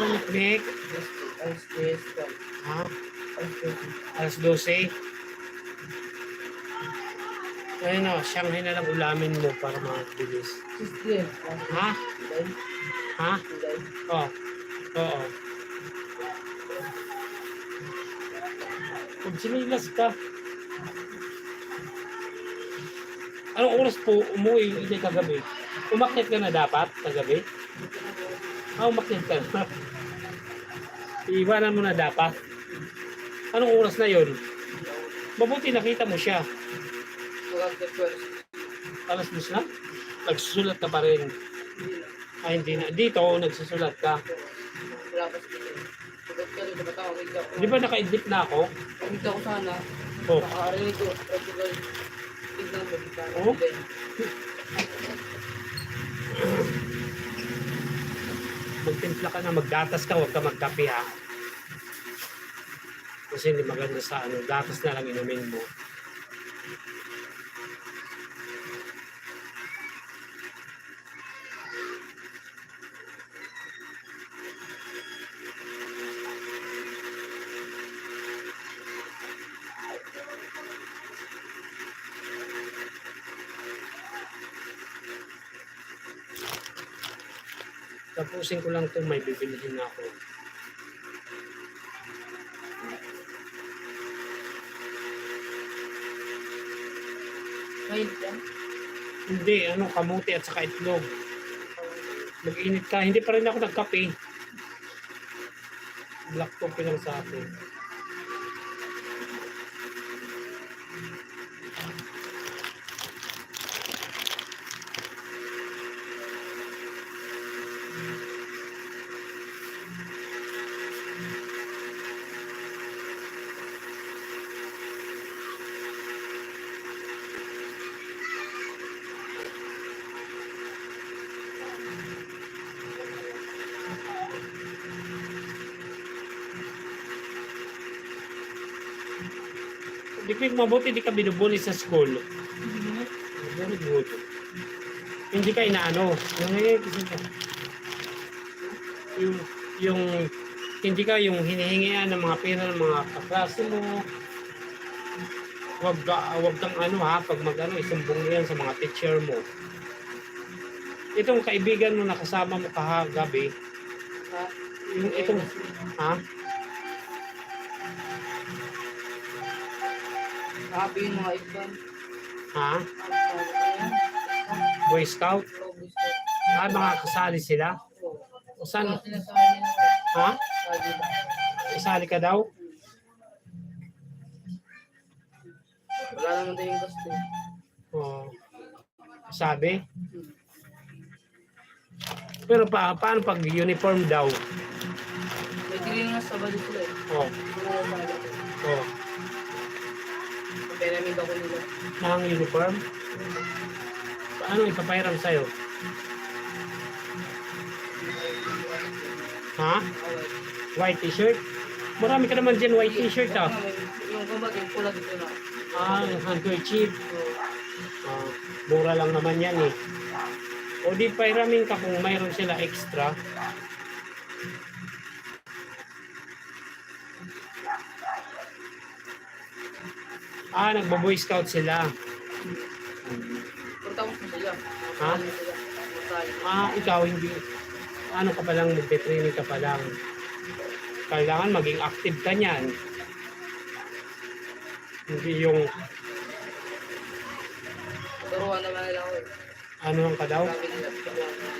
Maniknik. Alas 10. Ha? Alas 10. Alas 12. Ayun o, Shanghai na lang ulamin mo para mabilis. 6 Ha? July. Ha? July. Oo. Oo. Pag sinilas ka, anong oras po umuwi hindi kagabi? Umakyat ka na dapat kagabi? Umakyat ka na. Iiwanan mo na dapat. Anong oras na yon? Mabuti nakita mo siya. Alas 10 na? Nagsusulat ka pa rin. Ay, hindi na. Dito, nagsusulat ka. Di ba naka-edit na ako? Pagkita ko sana, Oh. nakakarinig ko, Portugal, tignan mo, kita. Oh? Magtimpla ka na, maggatas ka, huwag ka magkape ha. Kasi hindi maganda sa ano, gatas na lang inumin mo. Tapusin ko lang itong may bibilihin ako. Mainit yan? Hindi, ano, kamuti at saka itlog. Mag-init ka. Hindi pa rin ako nagkape. Black coffee lang sa akin. Di ko mabuti, di ka binubuli sa school. Very good. Hindi ka inaano. Yung hindi ka yung hinihingian ng mga pera ng mga kaklase mo. Wag kang ano ha, pag mag-ano, isumbong mo yan sa mga teacher mo. Itong kaibigan mo nakasama mo kahagabi, Ha? yung itong, ha? Happy yung mga exam. Ha? Boy Scout? Mga kasali sila? O saan? Ha? Isali ka daw? Wala naman din yung gusto. O, sabi? Pero paano pag uniform daw? May tingin nga sa bali sila eh. O, Wala na sa akin. o, Pinamig ako nila. nang uniform? Paano ipapairam sa'yo? Ha? Okay. White t-shirt? Marami ka naman dyan white t-shirt ah. Yung kumbaga, yung pula dito na. Yung handkerchief. So, Mura lang naman yan eh. O di pairamin ka kung mayroon sila extra. Nagbo-boy scout sila. punta mo sila. Ha? Ikaw hindi. Ano ka pa lang, magte-training ka pa lang. Kailangan maging active ka niyan. Hindi yung Turuan naman nila ako eh. ano lang ka daw. Sabi nila, turuan naman.